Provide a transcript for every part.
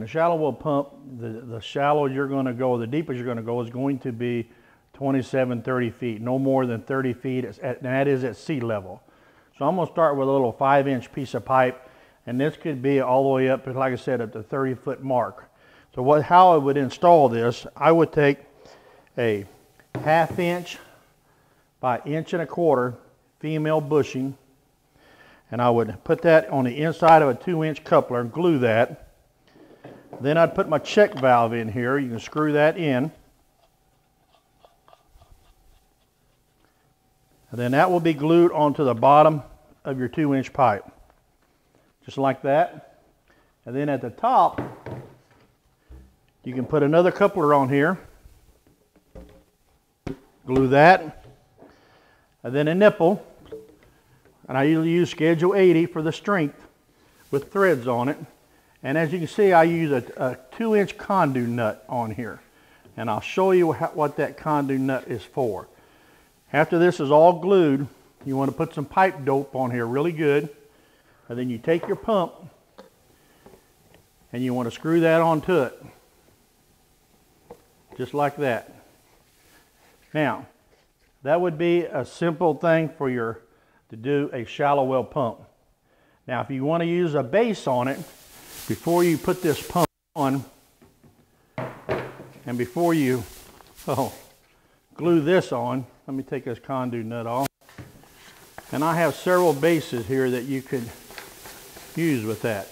a shallow well pump, the shallow you're going to go, the deepest you're going to go is going to be 27, 30 feet, no more than 30 feet, and that is at sea level. So I'm going to start with a little 5-inch piece of pipe, and this could be all the way up, like I said, at the 30-foot mark. So how I would install this, I would take a 1/2 inch by 1.25 inch female bushing, and I would put that on the inside of a 2-inch coupler and glue that. Then I'd put my check valve in here. You can screw that in. And then that will be glued onto the bottom of your 2-inch pipe. Just like that. And then at the top, you can put another coupler on here. Glue that. And then a nipple. And I usually use Schedule 80 for the strength with threads on it. And as you can see, I use a 2-inch conduit nut on here. And I'll show you what that conduit nut is for. After this is all glued, you want to put some pipe dope on here really good. And then you take your pump and you want to screw that onto it. Just like that. Now, that would be a simple thing for to do a shallow well pump. Now, if you want to use a base on it, before you put this pump on, and before you glue this on, let me take this conduit nut off. And I have several bases here that you could use with that.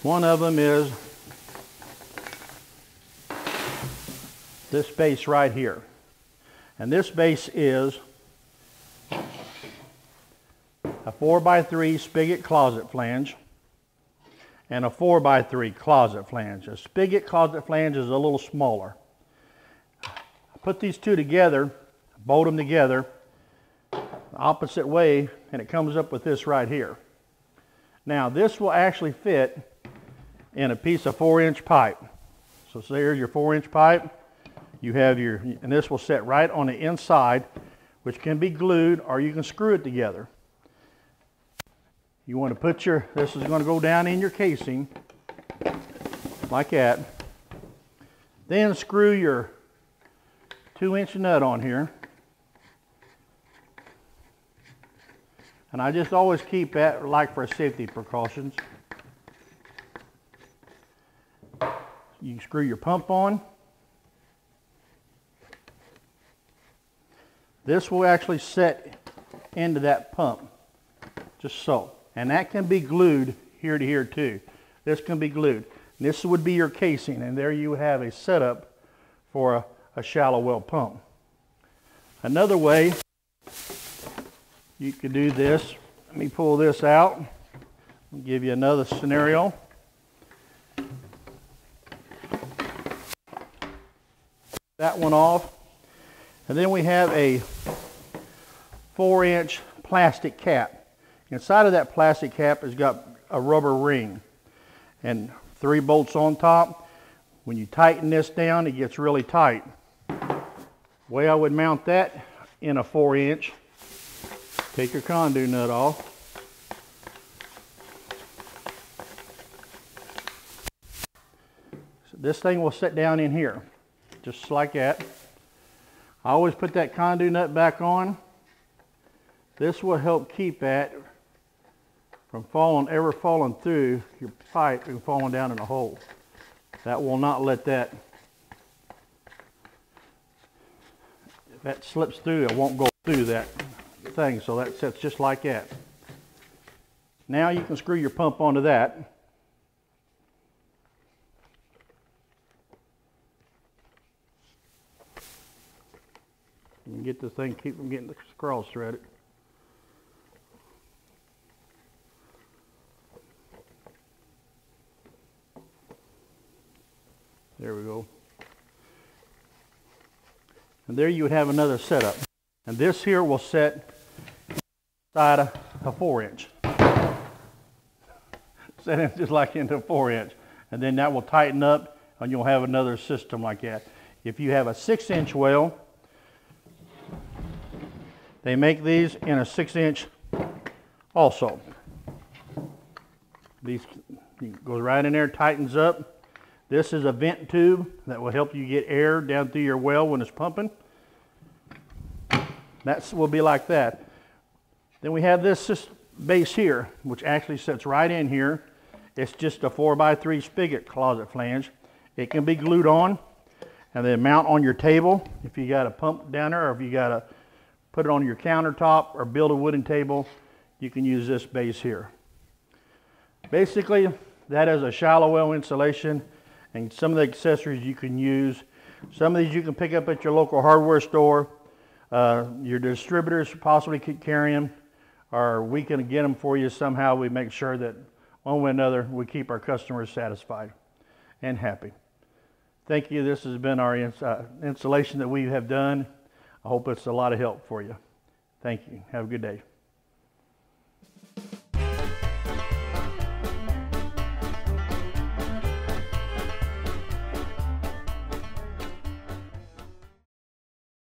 One of them is this base right here. And this base is a 4x3 spigot closet flange and a 4x3 closet flange. A spigot closet flange is a little smaller. Put these two together, bolt them together the opposite way, and it comes up with this right here. Now this will actually fit in a piece of 4-inch pipe. So there's your 4-inch pipe. You have and this will sit right on the inside, which can be glued or you can screw it together. You want to put this is going to go down in your casing like that. Then screw your 2-inch nut on here. And I just always keep that like for safety precautions. You can screw your pump on. This will actually set into that pump, just so. And that can be glued here to here too. This can be glued. And this would be your casing, and there you have a setup for a shallow well pump. Another way you could do this, let me pull this out. I'll give you another scenario. That one off. And then we have a 4-inch plastic cap. Inside of that plastic cap has got a rubber ring and 3 bolts on top. When you tighten this down, it gets really tight. The way I would mount that in a 4-inch, take your conduit nut off. So this thing will sit down in here, just like that. I always put that conduit nut back on. This will help keep that from ever falling through your pipe and falling down in a hole. That will not let that, if that slips through, it won't go through that thing, so that sits just like that. Now you can screw your pump onto that. You can get this thing, keep from getting cross threaded. There we go. And there you would have another setup. And this here will set inside a 4-inch. Set it just like into a 4-inch. And then that will tighten up and you'll have another system like that. If you have a 6-inch well, they make these in a 6-inch also. These It goes right in there, tightens up. This is a vent tube that will help you get air down through your well when it's pumping. That will be like that. Then we have this base here, which actually sits right in here. It's just a 4x3 spigot closet flange. It can be glued on and then mount on your table if you got a pump down there, or if you got to put it on your countertop or build a wooden table, you can use this base here. Basically, that is a shallow well installation, and some of the accessories you can use. Some of these you can pick up at your local hardware store. Your distributors possibly could carry them, or we can get them for you somehow. We make sure that one way or another we keep our customers satisfied and happy. Thank you. This has been our installation that we have done. I hope it's a lot of help for you. Thank you. Have a good day.